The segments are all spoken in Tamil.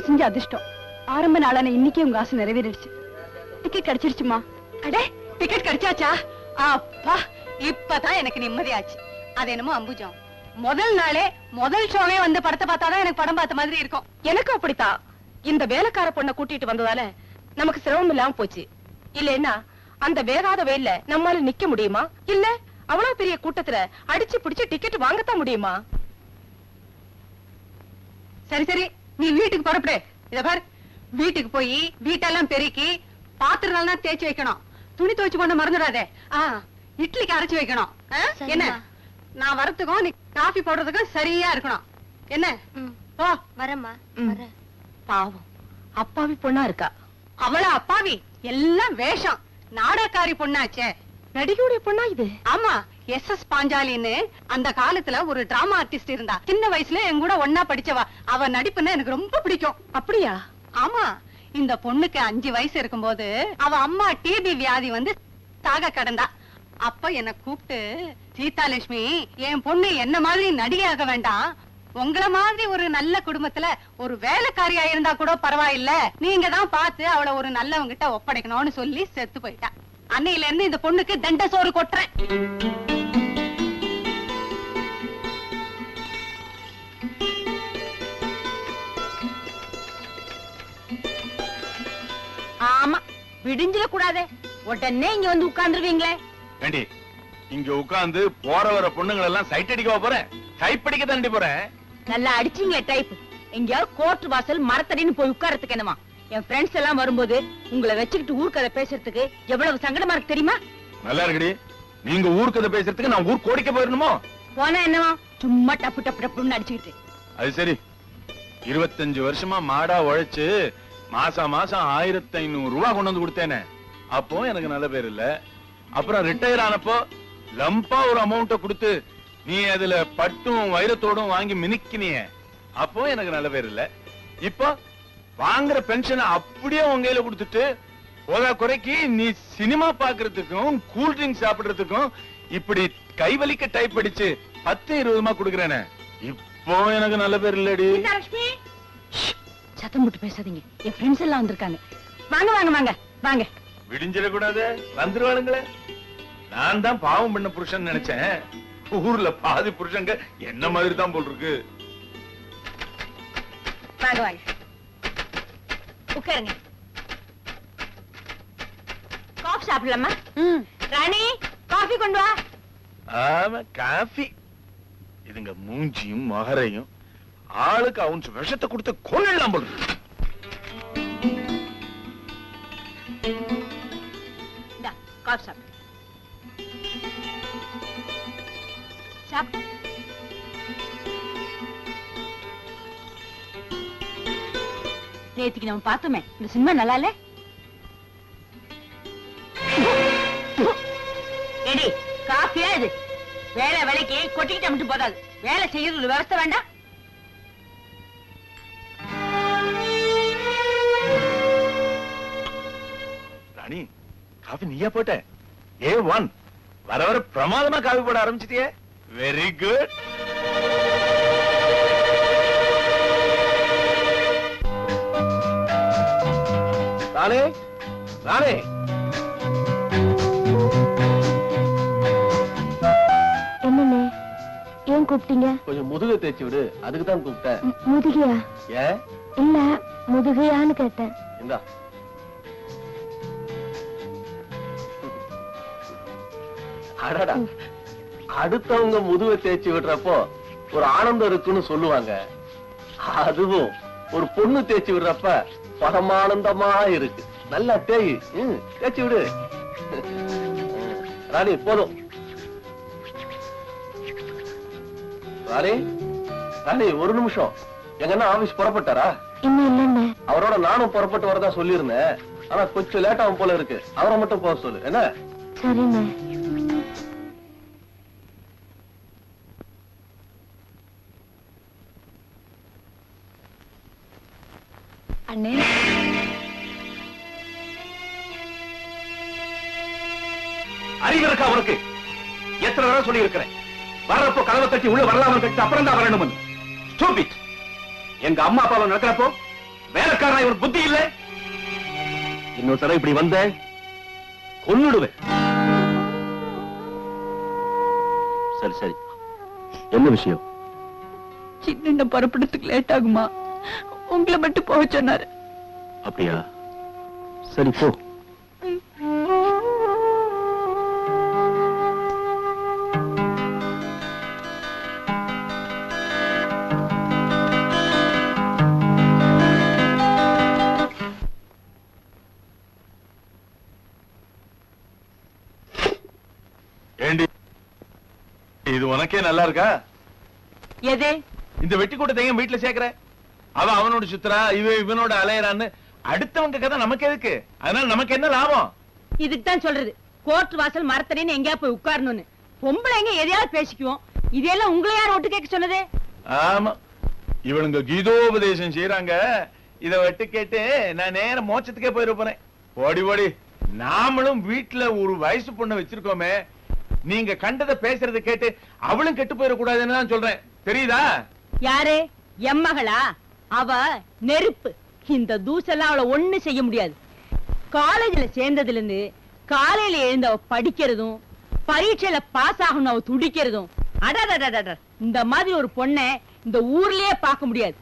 நான் செஞ்ச அதிர்ஷ்டம். ஆரம்ப நாளான இன்னைக்கே உங்க ஆசை நிறைவேறிடுச்சு. டிக்கெட் கிடைச்சிருச்சுமா. அடே, டிக்கெட் கிடைச்சாச்சா? அப்பா, இப்பதான் எனக்கு நிம்மதியாச்சு. அது என்னமோ அம்புஜம், முதல் நாளே முதல் ஷோவே வந்து படத்தை பார்த்தாதான் எனக்கு படம் பார்த்த மாதிரி இருக்கும். எனக்கு அப்படித்தான். இந்த வேலைக்கார பொண்ணை கூட்டிட்டு வந்ததால நமக்கு சிரமம் இல்லாம போச்சு. இல்லைன்னா அந்த வேகாத வெயில்ல நம்மால நிக்க முடியுமா? இல்ல அவ்வளவு பெரிய கூட்டத்துல அடிச்சு பிடிச்சு டிக்கெட் வாங்கத்தான் முடியுமா? சரி சரி, நீ வீட்டுக்கு புறப்படு. இத பாரு, வீட்டுக்கு போய் வீட்டெல்லாம் பெருக்கி பாத்திரம் தேய்ச்சி வைக்கணும். துணி துவைச்சு கொண்டு மறந்துடாதே. இட்லிக்கு அரைச்சு வைக்கணும். என்ன, நான் வரத்துக்கும் நீ காஃபி போடுறதுக்கும் சரியா இருக்கணும். என்ன? ஓ, வரேம்மா. பாவம், அப்பாவி பொண்ணா இருக்கா. அவள அப்பாவி? எல்லாம் வேஷம். நாடகாரி பொண்ணாச்சே. நடிகையுடைய பொண்ணா இது? ஆமா, எஸ்.எஸ். பாஞ்சாலின்னு அந்த காலத்துல ஒரு டிராமா ஆர்டிஸ்ட் இருந்தா. சின்ன வயசுல என் கூட ஒன்னா படிச்சவா. அவ நடிப்புன்னு எனக்கு ரொம்ப பிடிக்கும். அப்படியா? ஆமா, இந்த பொண்ணுக்கு 5 வயசு இருக்கும்போது அவ அம்மா டிபி வியாதி வந்து சாக கடந்தா. அப்ப என்ன கூப்பிட்டு, சீதாலட்சுமி, என் பொண்ணு என்ன மாதிரி நடிகையாக வேண்டாம், உங்கள மாதிரி ஒரு நல்ல குடும்பத்துல ஒரு வேலைக்காரியா இருந்தா கூட பரவாயில்ல, நீங்க தான் பார்த்து அவளை ஒரு நல்லவங்கிட்ட ஒப்படைக்கணும்னு சொல்லி செத்து போயிட்டா. அன்னையில இருந்து இந்த பொண்ணுக்கு தண்ட சோறு கொட்டுறேன். ஆமா, விடிஞ்சிட கூடாதே, உடனே இங்க வந்து உட்கார்ந்துருவீங்களே. ஏண்டி, இங்க உட்கார்ந்து போற வர பொண்ணுங்களை எல்லாம் சைட் அடிக்க போறேன்? டைப் அடிக்க தாண்டி போறேன். நல்லா அடிச்சீங்களே டைப். எங்கயாவது கோர்ட் வாசல் மரத்தடின்னு போய் உட்காரத்துக்கு என்னமா? என் ஃப்ரெண்ட்ஸ் எல்லாம் வரும்போது உங்களை வச்சுக்கிட்டு ஊர்க்கதை பேசுறதுக்கு எவ்வளவு சங்கடமா இருக்கு தெரியுமா? நல்லா இருக்குடி. நீங்க ஊர்க்கதை பேசுறதுக்கு நான் ஊர் கோடிக்க போயிருணுமோ? போனா என்னவா, சும்மா டப்பு டப்பு டப்புன்னு அடிச்சுக்கிட்டு. அது சரி, 25 வருஷமா மாடா உழைச்சு மாசம் மாசம் 1500 ரூபாய் கொண்டு வந்து கொடுத்தேனே, அப்போ எனக்கு நல்ல பேர் இல்ல. அப்புறம் ரிட்டையர் ஆனப்போ லம்பா ஒரு அமௌண்ட கொடுத்து நீ அதுல பட்டும் வைரத்தோடும் வாங்கி மினிக்கினிய, அப்போ எனக்கு நல்ல பேர் இல்ல. இப்போ வாங்குற பென்ஷனை அப்படியே உங்க கையில கொடுத்துட்டு போதா குறைக்கு நீ சினிமா பாக்குறதுக்கும் கூல் ட்ரிங்க்ஸ் சாப்பிடுறதுக்கும் இப்படி கைவலிக்க டைப் அடிச்சு 10-20 கொடுக்கறேனே, இப்போ எனக்கு நல்ல பேர் இல்லடி. சத்தம் போட்டு பேசாதீங்க, என் ஃப்ரெண்ட்ஸ் எல்லாம் வந்திருக்காங்க. வாங்க வாங்க வாங்க வாங்க. விடிஞ்சிடக்கூடாது, வந்துருவாளுங்களே. நான் தான் பாவம் பண்ண புருஷன் நினைச்சேன். ஊர்ல பாதி புருஷங்க என்ன மாதிரி தான் போல் இருக்கு. வாங்க வாங்க, உட்காருங்க. காஃபி சாப்பிடலாமா? ராணி, காஃபி கொண்டு வா. ஆமா, காஃபி. இதுங்க மூஞ்சியும் மகரையும் ஆளுக்கு அவன் விஷத்தை கொடுத்து கொள்ளலாம் போல் இருக்கு. காஃபி சாப்பிடு. நேத்துக்கு நம்ம பார்த்தோமே இந்த சினிமா நல்லா இல்ல? ஏடி, காஃபியா இது? வேலை வேலைக்கு கொட்டிக்கிட்ட மட்டும் போதாது, வேலை செய்யறது விவசாய வேண்டாம். ராணி, காஃபி நீயா போட்ட? A1 வர வர பிரமாதமா காஃபி போட ஆரம்பிச்சிட்டியே. Very good. ராணி, ராணி, என்னண்ணே, ஏன் கூப்பிட்டீங்க? கொஞ்சம் முதுகை தேய்ச்சி விடு, அதுக்கு தான் கூப்பிட்டேன். முதுகையா? ஏன்? இல்ல, முதுகையான்னு கேட்டேன். இந்தா. அடடா, அடுத்தவங்க முதுவை தேய்ச்சி விடுறப்போ ஒரு ஆனந்தம் இருக்குன்னு சொல்லுவாங்க. அதுவும் ஒரு பொண்ணு தேய்ச்சி விடுறப்ப பரமானந்தமா இருக்கு. நல்லா தேய், தேய்ச்சி விடு. ராணி, போதும். ராணி, ராணி, ஒரு நிமிஷம். எங்கன்னா ஆபீஸ் புறப்பட்டாரா? இன்னும் இல்லண்ணே. அவரோட நானும் புறப்பட்டு வரதா சொல்லியிருந்தேன். ஆனா கொஞ்சம் லேட்டாகும் போல இருக்கு. அவரை மட்டும் போக சொல்லு, என்ன? சரிண்ணே. அண்ணே, அறிவு இருக்கா அவருக்கு? எத்தனை தடவை சொல்லி இருக்கிறேன், வர்றப்போ கதவை தட்டி உள்ள வரலாமல் கட்டி அப்புறம் தான் வரணும். எங்க அம்மா அப்பாவை நடக்கிறப்போ வேலைக்காரன் இவர் புத்தி இல்ல. இன்னொரு தடவை இப்படி வந்த கொன்னுடுவேன். சரி சரி, என்ன விஷயம்? சின்ன புறப்படுறதுக்கு லேட் ஆகுமா? உங்களை மட்டும் போக சொன்னாரு. அப்படியா? சரி போ. ஏண்டி, இது உனக்கே நல்லா இருக்கா? எது? இந்த வெட்டி கூட்டத்தை ஏன் வீட்டுல சேர்க்கிற? அவன் அவனோட சுத்துறா, இவனோட அலையறான்னு. அடுத்தவங்க கதை நமக்கு எதுக்கு? அதனால நமக்கு என்ன லாபம்? இதுக்கு தான் சொல்றது, கோர்ட் வாசல் மரத்தடின்னு எங்கேயா போய் உட்காரணும்னு. பொம்பளைங்க எதையாவது பேசிக்குவோம், இதெல்லாம் உங்களை யார் ஒட்டு கேட்க சொன்னதே? ஆமா, இவனுங்க கீதோபதேசம் செய்யறாங்க. இத வெட்டு கேட்டு நான் நேரம் மோட்சத்துக்கே போயிட போறேன். ஓடி ஓடி. நாமளும் வீட்டுல ஒரு வயசு பொண்ணை வச்சிருக்கோமே, நீங்க கண்டதை பேசுறதை கேட்டு அவளும் கெட்டு போயிட கூடாதுன்னு தான் சொல்றேன். தெரியுதா? யாரு? எம்மகளா? அவ நெருப்பு. இந்த தூசெல்லாம் அவளை ஒண்ணு செய்ய முடியாது. காலேஜ்ல சேர்ந்ததுல இருந்து காலையில எழுந்து அவ படிக்கிறதும், பரீட்சையில பாஸ் ஆகணும் அவ துடிக்கிறதும். அடடடடட, இந்த மாதிரி ஒரு பொண்ணை இந்த ஊர்லயே பார்க்க முடியாது.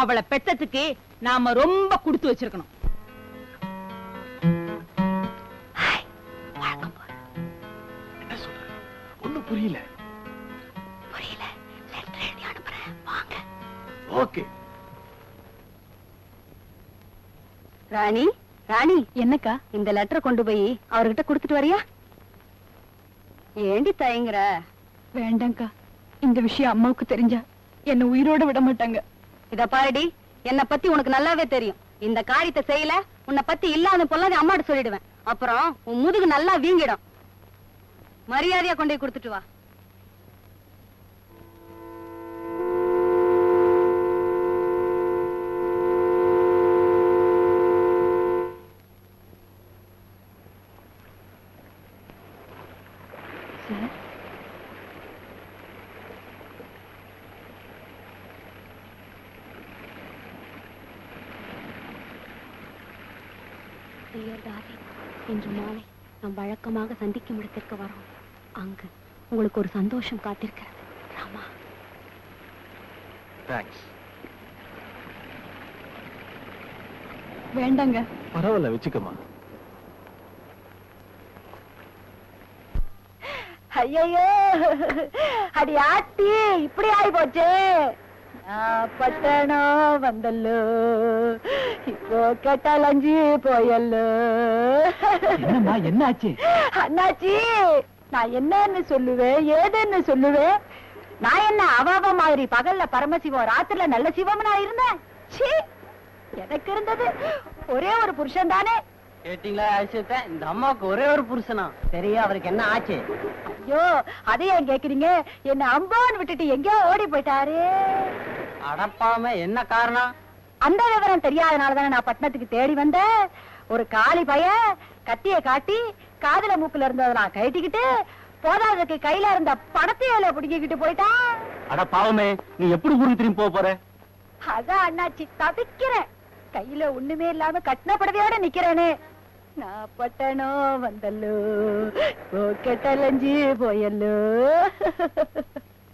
அவளை பெத்ததுக்கு நாம ரொம்ப கொடுத்து வச்சிருக்கணும். ஒண்ணும் புரியல. ஓகே. ராணி, ராணி, என்னக்கா? இந்த லெட்டரை கொண்டு போய் அவர்கிட்ட கொடுத்துட்டு வரியா? ஏண்டி தயங்குற? வேண்டாம்க்கா, இந்த விஷயம் அம்மாவுக்கு தெரிஞ்சா என்ன உயிரோட விட மாட்டாங்க. இத பாருடி, என்ன பத்தி உனக்கு நல்லாவே தெரியும். இந்த காரியத்தை செய்யல, உன்னை பத்தி இல்லாத பொல்லாத அம்மாட்ட சொல்லிடுவேன். அப்புறம் உன் முதுகு நல்லா வீங்கிடும். மரியாதையா கொண்டு போய் கொடுத்துட்டு வா. இன்று மாலை நாம் வழக்கமாக சந்திக்கும் இடத்திற்கு வரோம். அங்கு உங்களுக்கு ஒரு சந்தோஷம் காத்திருக்கிறது. ராமா. தேங்க்ஸ். வேண்டாங்க. பரவாயில்ல, வச்சுக்கமா. ஐயோ, அடி ஆட்டி, இப்படி ஆயி போச்சே. பட்டணம் வந்தல்லோ, இப்போ கட்டாலஞ்சி போயல்லோ. என்னம்மா, என்னாச்சு? அண்ணாச்சி, நான் என்னன்னு சொல்லுவேன், ஏதுன்னு சொல்லுவேன்? நான் என்ன அவ மாதிரி பகல்ல பரமசிவம், ராத்திரில நல்ல சிவம் நான் இருந்தேன்? சீ, எனக்கு இருந்தது ஒரே ஒரு புருஷன் தானே. கேட்டீங்களா ஆச்சரியத்தை? இந்த அம்மாவுக்கு ஒரே ஒரு புருஷனா? சரி, அவருக்கு என்ன ஆச்சு? ஐயோ, அதையே கேக்குறீங்க? என்ன அம்பான்னு விட்டுட்டு எங்கேயோ ஓடி போயிட்டாரு. அடப்பாம, என்ன காரணம்? அந்த விவரம் தெரியாதனாலதானே நான் பட்டணத்துக்கு தேடி வந்தேன். ஒரு காளி பையன் கத்திய காட்டி காதுல மூக்குல இருந்ததெல்லாம் கட்டிக்கிட்டு, போதாததுக்கு கையில இருந்த பணத்தையில பிடிக்கிட்டு போயிட்டான். அட பாவமே, நீ எப்படி ஊருக்கு திரும்பி போக போற? அதான் அண்ணாச்சி, தவிக்கிறேன். கையில ஒண்ணுமே இல்லாம கட்டின படவையோட நிக்கிறேனே. நான் பட்டணம் வந்தல்லோ, கெட்டலஞ்சி போயல்லோ.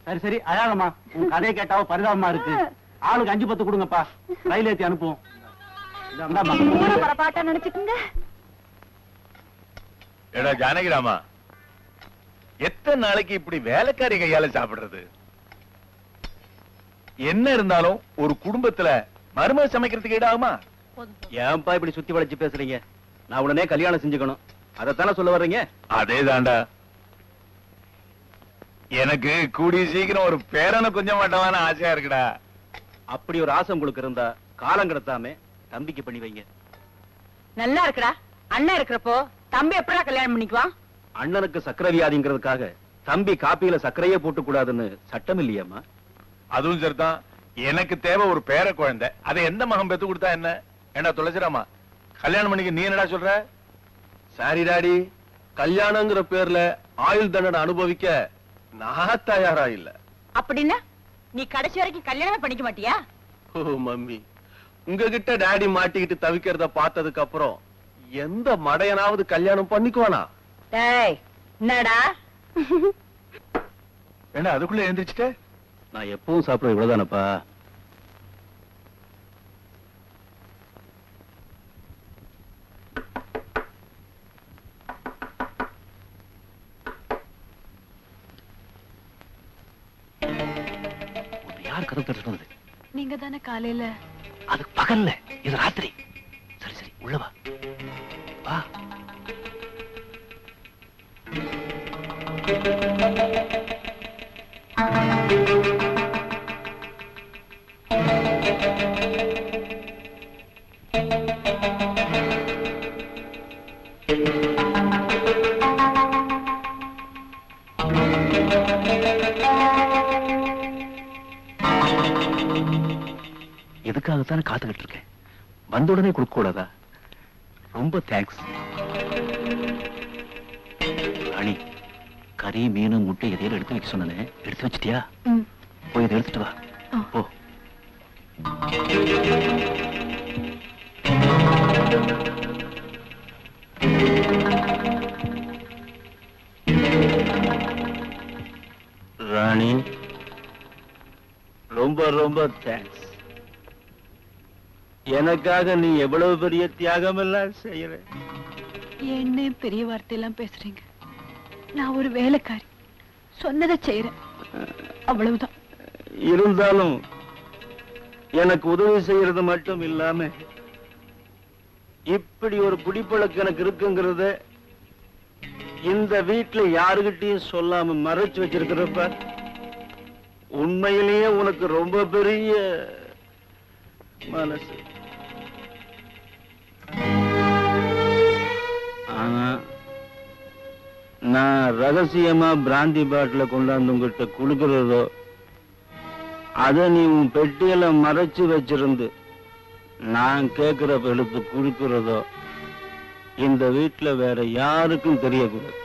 சரி சரி, அழாதம்மா. உன் கதையை கேட்டாவோ பரிதாபமா இருக்கு. ஆளுக்கு 5-10 கொடுங்கப்பா, ரயில் ஏத்தி அனுப்புவோம். பாட்டா நினைச்சுக்குங்க. ஏடா ஜானகிராமா, எத்தனை நாளைக்கு இப்படி வேலைக்காரி கையால சாப்பிடுறது? என்ன இருந்தாலும் ஒரு குடும்பத்துல மருமக சமைக்கிறதுக்கு ஈடாகுமா? ஏன்பா இப்படி சுத்தி வளைச்சு பேசுறீங்க? நான் உடனே கல்யாணம் செஞ்சுக்கணும், அதைத்தானே சொல்ல வர்றீங்க? அதே தாண்டா. எனக்கு கூடிய சீக்கிரம் ஒரு பேரனை கொஞ்சம் மாட்டவான ஆசையா இருக்குடா. அப்படி ஒரு ஆசை உங்களுக்கு இருந்தா காலம் கடத்தாம தம்பிக்கு பண்ணி வைங்க. நல்லா இருக்குடா. அண்ணன் இருக்கிறப்போ தம்பி எப்படா கல்யாணம் பண்ணிக்குவான்? அண்ணனுக்கு சக்கரை வியாதிங்கிறதுக்காக தம்பி காப்பியில சர்க்கரையே போட்டு கூடாதுன்னு சட்டம் இல்லையாமா? அதுவும் சரிதான். எனக்கு தேவை ஒரு பேர குழந்தை. அதை எந்த மகன் பெத்து கொடுத்தா என்ன? ஏண்டா துளசிராமா, கல்யாணம் பண்ணிக்க நீ என்னடா சொல்ற? சாரி டாடி, கல்யாணங்கிற பேர்ல ஆயுள் தண்டனை அனுபவிக்க நான் தயாரா இல்ல. அப்படின்னா நீ கடைசி வரைக்கும் கல்யாணம் பண்ணிக்க மாட்டியா? ஓ மம்மி, உங்ககிட்ட டாடி மாட்டிக்கிட்டு தவிக்கிறத பார்த்ததுக்கு அப்புறம் எந்த மடையனாவது கல்யாணம் பண்ணிக்குவானா? டேய் என்னடா ஏன்னா அதுக்குள்ள எழுந்திரிச்சிட்ட? நான் எப்பவும் சாப்பிடுறது இவ்வளவுதானப்பா. யார் கதவு தட்ட சொன்னது? நீங்க தானே காலையில அது பகல்ல, இது ராத்திரி. சரி சரி, உள்ள வா. வா. எதுக்காகத்தானே காத்துக்கிட்டு இருக்கேன். வந்த உடனே கொடுக்க கூடாதா? ரொம்ப தேங்க்ஸ். ராணி, கறி மீன் முட்டை எதையாலும் எடுத்து வைக்க சொன்னேன், எடுத்து வச்சிட்டியா? போய் இதை எடுத்துட்டு வா. போ. ராணி, ரொம்ப ரொம்ப தேங்க்ஸ். எனக்காக நீ எவ்வளவு பெரிய தியாகம் எல்லாம் செய்யற. என்ன பெரிய வார்த்தையெல்லாம் பேசுறீங்க? நான் ஒரு வேலைக்காரி, சொன்னதை செய்யறேன், அவ்வளவுதான். இருந்தாலும் எனக்கு உதவி செய்யறது மட்டும் இல்லாம இப்படி ஒரு குடிப்பழக்கம் எனக்கு இருக்குங்கிறத இந்த வீட்டுல யாருகிட்டையும் சொல்லாம மறைச்சு வச்சிருக்கிறப்ப உண்மையிலேயே உனக்கு ரொம்ப பெரிய மனசு. ஆனா நான் ரகசியமா பிராந்தி பாட்டில கொண்டாந்து உங்ககிட்ட குடுக்கிறதோ, அத நீ உன் பெட்டியில மறைச்சு வச்சிருந்து நான் கேட்கிற எடுத்து குடுக்கிறதோ இந்த வீட்டுல வேற யாருக்கும் தெரியக்கூடாது.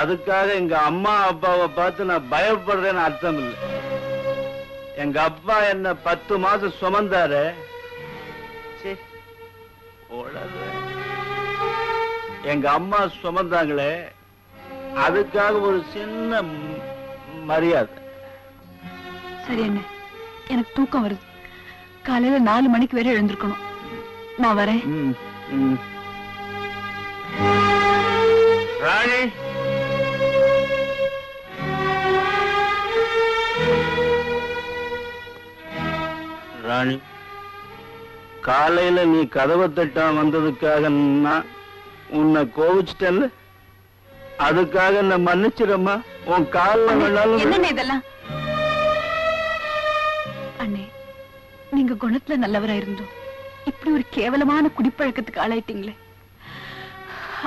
அதுக்காக எங்க அம்மா அப்பாவை பார்த்து நான் பயப்படுறேன்னு அர்த்தம் இல்லை. எங்க அப்பா என்ன 10 மாசம் சுமந்தாரு. எங்க அம்மா சுமந்தாங்களே, அதுக்காக ஒரு சின்ன மரியாதை. சரி அண்ணே, எனக்கு தூக்கம் வருது. காலையில 4 மணிக்கு வேற எழுந்திருக்கணும். நான் வரேன். ராணி, ராணி, காலையில நீ கதவை தட்டாம வந்ததுக்காக நான் உன்னை கோவிச்சிட்டேன்ல, அதுக்காக என்ன மன்னிச்சிடம்மா. உன் காலில் வேணாலும். என்னண்ணே இதெல்லாம்? அண்ணே, நீங்க குணத்துல நல்லவரா இருந்தோம் இப்படி ஒரு கேவலமான குடிப்பழக்கத்துக்கு ஆளாயிட்டீங்களே,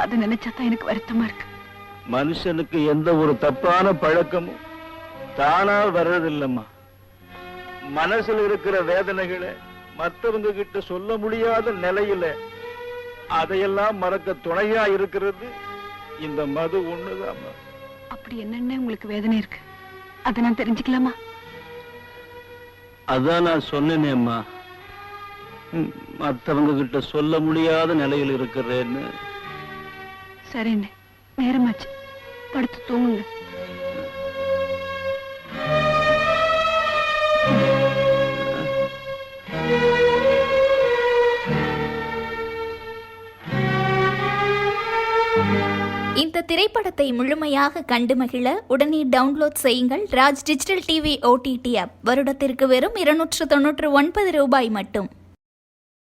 அது நினைச்சாதான் எனக்கு வருத்தமா இருக்கு. மனுஷனுக்கு எந்த ஒரு தப்பான பழக்கமும் தானா வர்றதில்லம்மா. மனசுல இருக்கிற வேதனைகளை மற்றவங்க கிட்ட சொல்ல முடியாத நிலையில அதையெல்லாம் மறக்க துணையா இருக்கிறது இந்த மது ஒண்ணுதாம்மா. அப்படி என்னென்ன உங்களுக்கு வேதனை இருக்கு, அதை நான் தெரிஞ்சுக்கலாமா? அதான் நான் சொன்னேனேம்மா, மற்றவங்க கிட்ட சொல்ல முடியாத நிலையில் இருக்கிறேன்னு. சரிண்ணே, நேரமாச்சு, படுத்து தூங்குங்க. இந்த திரைப்படத்தை முழுமையாக கண்டு மகிழ உடனே டவுன்லோட் செய்யுங்கள் Raj digital TV OTT app. வருடத்திற்கு வெறும் 299 ரூபாய் மட்டும்.